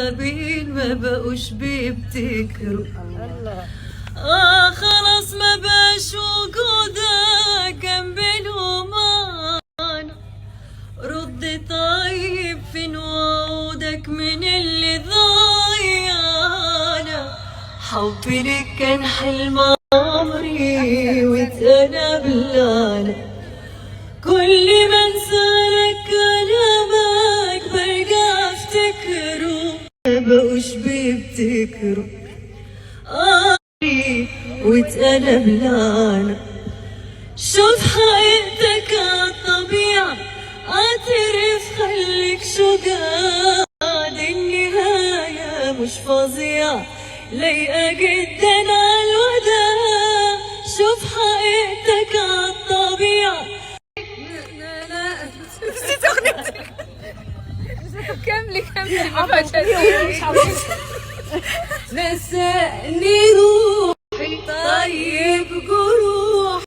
الغابين ما بقوش بيبتكروا. خلاص ما بقاش وجودك جنب الهمانة. رد طيب فين وعودك من اللي ضيعنا. حبي لك كان حلم عمري واتقلب لعنة. كل ما انسالك كلامك برجع افتكره. ما بقوش بيبتكروا واتقلب لعنة. شوف حقيقتك عالطبيعة، اعترف خليك شجاع. دي النهاية مش فظيعة لايقة جدا عالوداع. شوف حقيقتك عالطبيعة. نسيت اغنيتك. كملي ما فشلتيش. نساني